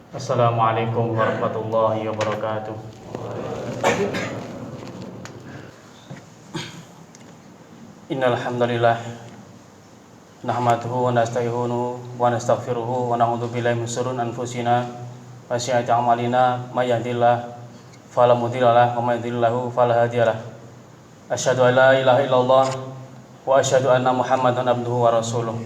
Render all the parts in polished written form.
Assalamualaikum warahmatullahi wabarakatuh. Innal hamdalillah nahmaduhu wa nasta'inuhu wa nastaghfiruhu wa na'udzu billahi min shururi anfusina wa sayyiati a'malina may yahdihillahu fala mudilla lahu wa may yudlil lahu fala hadiyalah. Asyhadu an la ilaha illallah wa asyhadu anna Muhammadan abduhu wa rasuluh.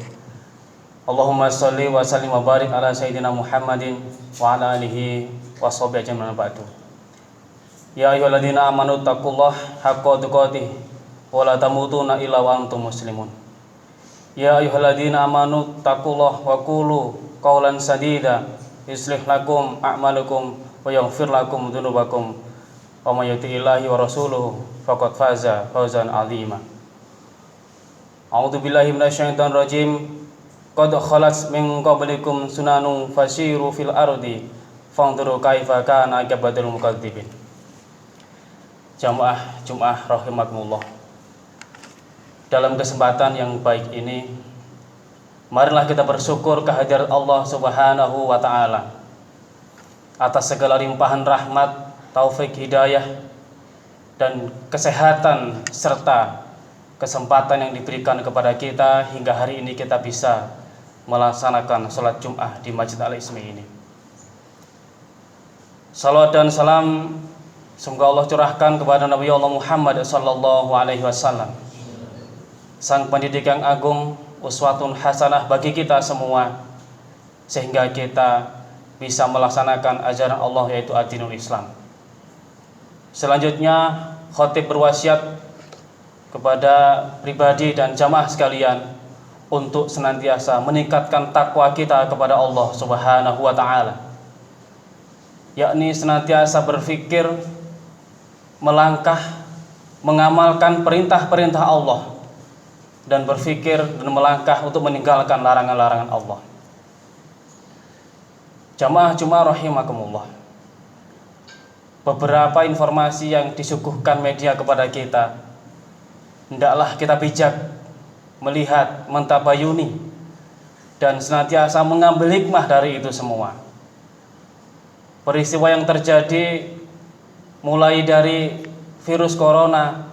Allahumma sholli wa sallim wa barik ala sayyidina Muhammadin wa ala alihi wa sahbihi ajma'in ba'du. Ya ayyuhalladzina amanu taqullaha haqqa tuqatih wa la tamutunna illa wa antum muslimun. Ya ayyuhalladzina amanu taqullaha wa qulu qawlan sadida yuslih lakum a'malakum wa yaghfir lakum dzunubakum wa may yuti'illahi wa rasuluhu faqad faza fawzan 'azima. A'udzu billahi minasyaitonir rajim. Qad khalat min qablikum sunanun fasiru fil ardi fanzuru kaifa kana aqibatul mukadzibin. Jamaah Jumat rahimakumullah. Dalam kesempatan yang baik ini, marilah kita bersyukur kehadirat Allah Subhanahu wa taala atas segala limpahan rahmat, taufik hidayah dan kesehatan serta kesempatan yang diberikan kepada kita hingga hari ini kita bisa melaksanakan sholat Jum'ah di Masjid Al-Ismi ini. Salawat dan salam semoga Allah curahkan kepada Nabi Allah Muhammad sallallahu alaihi wasallam, sang pendidik yang agung, uswatun hasanah bagi kita semua, sehingga kita bisa melaksanakan ajaran Allah yaitu ad-dinul Islam. Selanjutnya khatib berwasiat kepada pribadi dan jamaah sekalian untuk senantiasa meningkatkan takwa kita kepada Allah Subhanahu wa taala, yakni senantiasa berpikir, melangkah, mengamalkan perintah-perintah Allah dan berpikir dan melangkah untuk meninggalkan larangan-larangan Allah. Jamaah Jumat rahimakumullah. Beberapa informasi yang disuguhkan media kepada kita, hendaklah kita bijak melihat, mentabayuni dan senantiasa mengambil hikmah dari itu semua. Peristiwa yang terjadi mulai dari virus corona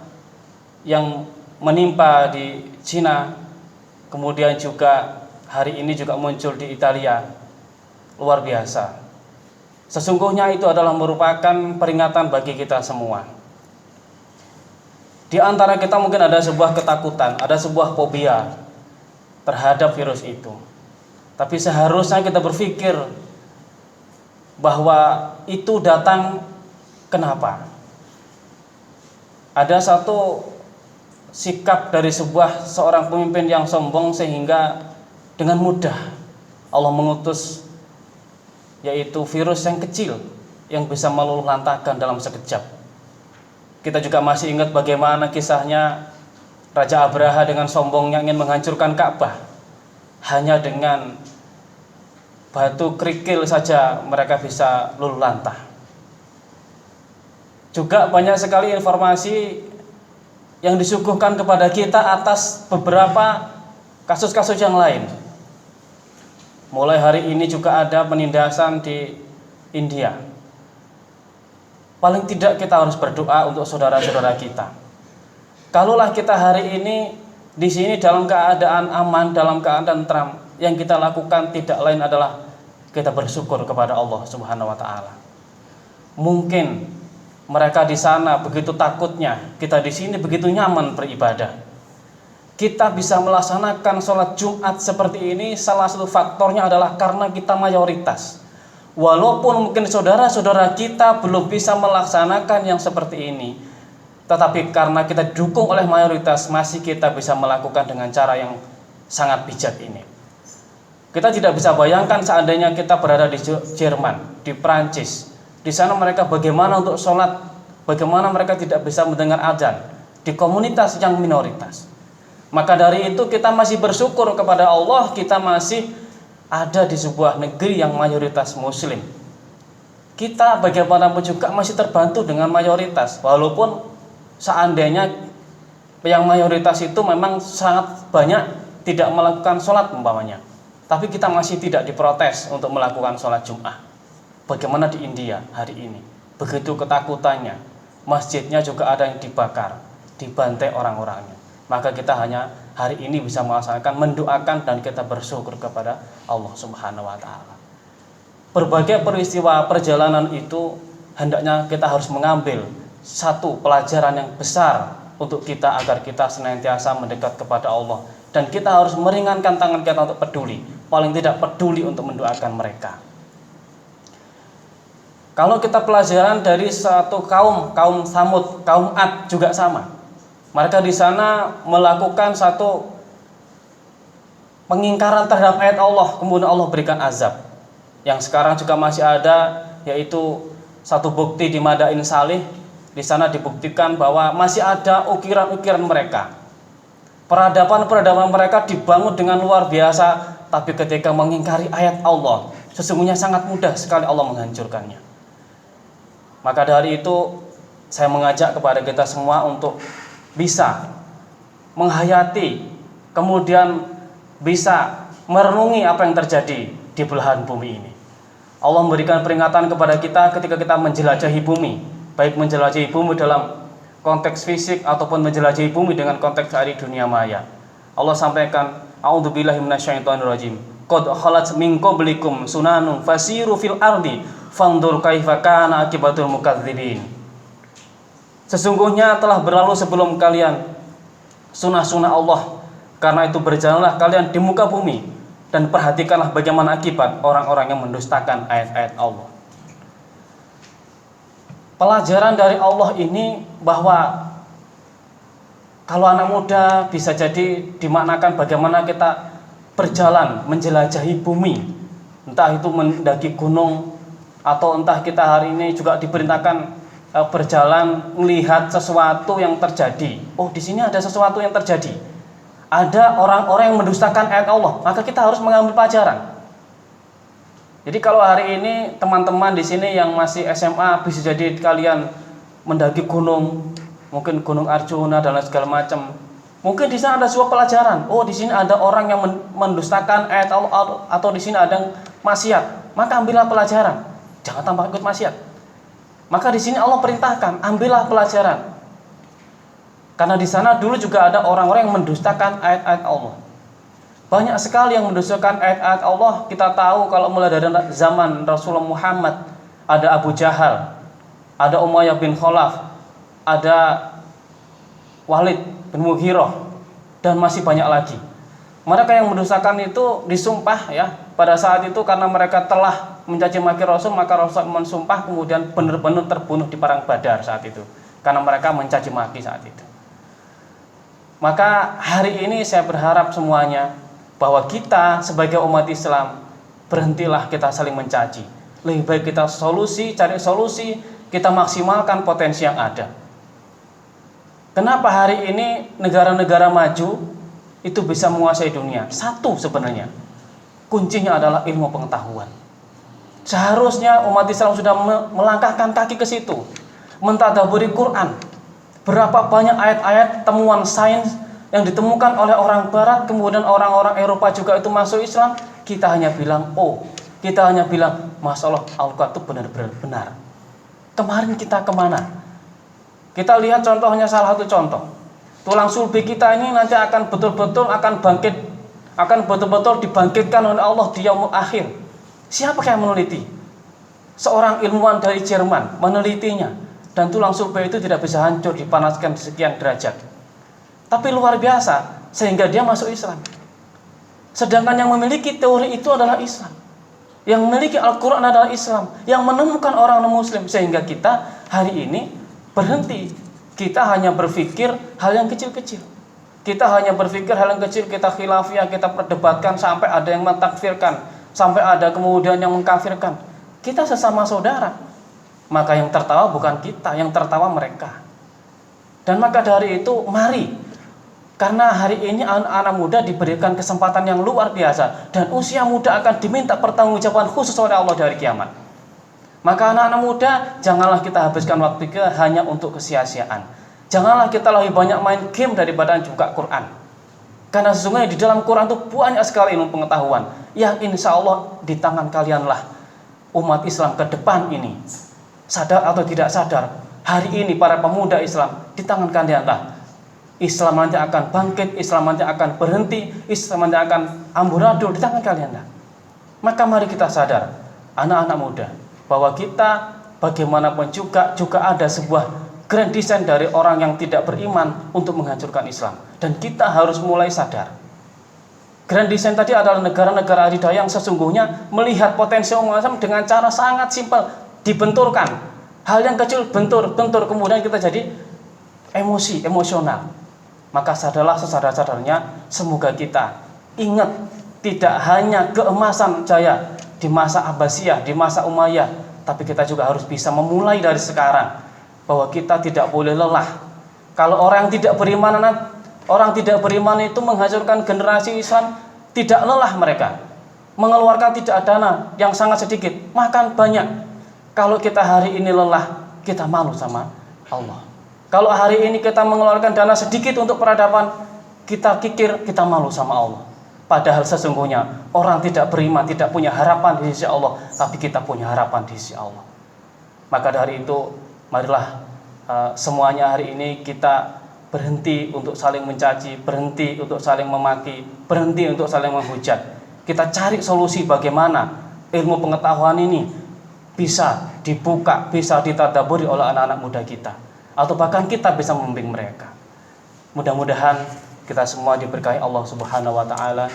yang menimpa di Cina, kemudian juga hari ini juga muncul di Italia, luar biasa. Sesungguhnya itu adalah merupakan peringatan bagi kita semua. Di antara kita mungkin ada sebuah ketakutan, ada sebuah fobia terhadap virus itu. Tapi seharusnya kita berpikir bahwa itu datang kenapa? Ada satu sikap dari seorang pemimpin yang sombong sehingga dengan mudah Allah mengutus yaitu virus yang kecil yang bisa meluluhlantahkan dalam sekejap. Kita juga masih ingat bagaimana kisahnya Raja Abraha dengan sombongnya ingin menghancurkan Ka'bah. Hanya dengan batu kerikil saja mereka bisa luluh lantah. Juga banyak sekali informasi yang disuguhkan kepada kita atas beberapa kasus-kasus yang lain. Mulai hari ini juga ada penindasan di India. Paling tidak kita harus berdoa untuk saudara-saudara kita. Kalaulah kita hari ini di sini dalam keadaan aman, dalam keadaan tentram, yang kita lakukan tidak lain adalah kita bersyukur kepada Allah Subhanahu wa taala. Mungkin mereka di sana begitu takutnya, kita di sini begitu nyaman beribadah. Kita bisa melaksanakan sholat Jumat seperti ini, salah satu faktornya adalah karena kita mayoritas. Walaupun mungkin saudara-saudara kita belum bisa melaksanakan yang seperti ini, tetapi karena kita didukung oleh mayoritas, masih kita bisa melakukan dengan cara yang sangat bijak ini. Kita tidak bisa bayangkan seandainya kita berada di Jerman, di Prancis. Di sana mereka bagaimana untuk sholat, bagaimana mereka tidak bisa mendengar adzan di komunitas yang minoritas. Maka dari itu kita masih bersyukur kepada Allah, kita masih ada di sebuah negeri yang mayoritas muslim. Kita bagaimanapun juga masih terbantu dengan mayoritas, walaupun seandainya yang mayoritas itu memang sangat banyak tidak melakukan sholat umpamanya, tapi kita masih tidak diprotes untuk melakukan sholat Jum'ah. Bagaimana di India hari ini? Begitu ketakutannya, masjidnya juga ada yang dibakar, dibantai orang-orangnya. Maka kita hanya hari ini bisa melaksanakan, mendoakan, dan kita bersyukur kepada Allah Subhanahu wa Ta'ala. Berbagai peristiwa perjalanan itu hendaknya kita harus mengambil satu pelajaran yang besar untuk kita, agar kita senantiasa mendekat kepada Allah, dan kita harus meringankan tangan kita untuk peduli, paling tidak peduli untuk mendoakan mereka. Kalau kita pelajaran dari satu kaum Samud, kaum Ad juga sama. Mereka di sana melakukan satu pengingkaran terhadap ayat Allah, kemudian Allah berikan azab. Yang sekarang juga masih ada, yaitu satu bukti di Madain Salih. Di sana dibuktikan bahwa masih ada ukiran-ukiran mereka. Peradaban-peradaban mereka dibangun dengan luar biasa, tapi ketika mengingkari ayat Allah, sesungguhnya sangat mudah sekali Allah menghancurkannya. Maka dari itu saya mengajak kepada kita semua untuk bisa menghayati, kemudian bisa merenungi apa yang terjadi di belahan bumi ini. Allah memberikan peringatan kepada kita ketika kita menjelajahi bumi, baik menjelajahi bumi dalam konteks fisik ataupun menjelajahi bumi dengan konteks dari dunia maya. Allah sampaikan, a'udzubillahi minasyaitonirrajim. Qad khalat min qablikum sunanun fasiru fil ardi fandur kaifa kana akibatul mukadzibin. Sesungguhnya telah berlalu sebelum kalian sunah-sunah Allah, karena itu berjalanlah kalian di muka bumi dan perhatikanlah bagaimana akibat orang-orang yang mendustakan ayat-ayat Allah. Pelajaran dari Allah ini bahwa kalau anak muda bisa jadi dimaknakan bagaimana kita berjalan menjelajahi bumi, entah itu mendaki gunung, atau entah kita hari ini juga diperintahkan berjalan melihat sesuatu yang terjadi. Oh, di sini ada sesuatu yang terjadi. Ada orang-orang yang mendustakan ayat Allah, maka kita harus mengambil pelajaran. Jadi kalau hari ini teman-teman di sini yang masih SMA, bisa jadi kalian mendaki gunung, mungkin Gunung Arjuna dan lain segala macam. Mungkin di sana ada sebuah pelajaran. Oh, di sini ada orang yang mendustakan ayat Allah, atau di sini ada yang maksiat. Maka ambillah pelajaran. Jangan tambah ikut maksiat. Maka di sini Allah perintahkan, ambillah pelajaran. Karena di sana dulu juga ada orang-orang yang mendustakan ayat-ayat Allah. Banyak sekali yang mendustakan ayat-ayat Allah. Kita tahu kalau mulai dari zaman Rasulullah Muhammad, ada Abu Jahal, ada Umayyah bin Khalaf, ada Walid bin Mughirah, dan masih banyak lagi. Mereka yang mendustakan itu disumpah ya. Pada saat itu karena mereka telah mencaci maki Rasul, maka Rasul mensumpah, kemudian benar-benar terbunuh di perang Badar saat itu, karena mereka mencaci maki saat itu. Maka hari ini saya berharap semuanya bahwa kita sebagai umat Islam, berhentilah kita saling mencaci. Lebih baik kita cari solusi, kita maksimalkan potensi yang ada. Kenapa hari ini negara-negara maju itu bisa menguasai dunia? Satu sebenarnya, kuncinya adalah ilmu pengetahuan. Seharusnya umat Islam sudah melangkahkan kaki ke situ, mentadaburi Quran. Berapa banyak ayat-ayat temuan sains yang ditemukan oleh orang Barat, kemudian orang-orang Eropa juga itu masuk Islam. Kita hanya bilang, kita hanya bilang, Masya Allah, Al-Quran itu benar-benar benar. Kemarin kita kemana? Kita lihat contohnya, salah satu contoh. Tulang sulbi kita ini nanti akan betul-betul dibangkitkan oleh Allah di yaumul akhir. Siapa yang meneliti? Seorang ilmuwan dari Jerman menelitinya. Dan tulang sulbi itu tidak bisa hancur dipanaskan di sekian derajat. Tapi luar biasa, sehingga dia masuk Islam. Sedangkan yang memiliki teori itu adalah Islam. Yang memiliki Al-Quran adalah Islam. Yang menemukan orang non-Muslim. Sehingga kita hari ini berhenti. Kita hanya berpikir hal yang kecil-kecil. Kita hanya berpikir hal yang kecil, kita khilafiyah, kita perdebatkan sampai ada yang mentakfirkan, sampai ada kemudian yang mengkafirkan. Kita sesama saudara. Maka yang tertawa bukan kita, yang tertawa mereka. Dan maka dari itu mari, karena hari ini anak-anak muda diberikan kesempatan yang luar biasa, dan usia muda akan diminta pertanggungjawaban khusus oleh Allah dari kiamat. Maka anak-anak muda, janganlah kita habiskan waktu kita hanya untuk kesia-siaan. Janganlah kita lebih banyak main game daripada juga Quran. Karena sesungguhnya di dalam Quran itu banyak sekali ilmu pengetahuan yang insya Allah di tangan kalianlah umat Islam ke depan ini. Sadar atau tidak sadar, hari ini para pemuda Islam, di tangan kalianlah Islam nanti akan bangkit, Islam nanti akan berhenti, Islam nanti akan amburadul, di tangan kalianlah. Maka mari kita sadar, anak-anak muda, bahwa kita bagaimanapun juga ada sebuah grand design dari orang yang tidak beriman untuk menghancurkan Islam. Dan kita harus mulai sadar. Grand design tadi adalah negara-negara adidaya yang sesungguhnya melihat potensi umat Islam dengan cara sangat simpel, dibenturkan. Hal yang kecil bentur, kemudian kita jadi emosional. Maka sadarlah sesadar-sadarnya, semoga kita ingat tidak hanya keemasan jaya di masa Abbasiyah, di masa Umayyah, tapi kita juga harus bisa memulai dari sekarang, bahwa kita tidak boleh lelah. Kalau orang tidak beriman itu menghancurkan generasi Islam, tidak lelah mereka, mengeluarkan tidak dana yang sangat sedikit, makan banyak. Kalau kita hari ini lelah, kita malu sama Allah. Kalau hari ini kita mengeluarkan dana sedikit untuk peradaban, kita kikir, kita malu sama Allah. Padahal sesungguhnya orang tidak beriman tidak punya harapan di sisi Allah, tapi kita punya harapan di sisi Allah. Maka dari itu, marilah semuanya hari ini kita berhenti untuk saling mencaci, berhenti untuk saling memaki, berhenti untuk saling menghujat. Kita cari solusi bagaimana ilmu pengetahuan ini bisa dibuka, bisa ditadaburi oleh anak-anak muda kita, atau bahkan kita bisa membimbing mereka. Mudah-mudahan kita semua diberkahi Allah Subhanahu wa taala,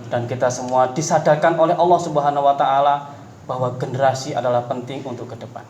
dan kita semua disadarkan oleh Allah Subhanahu wa taala bahwa generasi adalah penting untuk ke depan.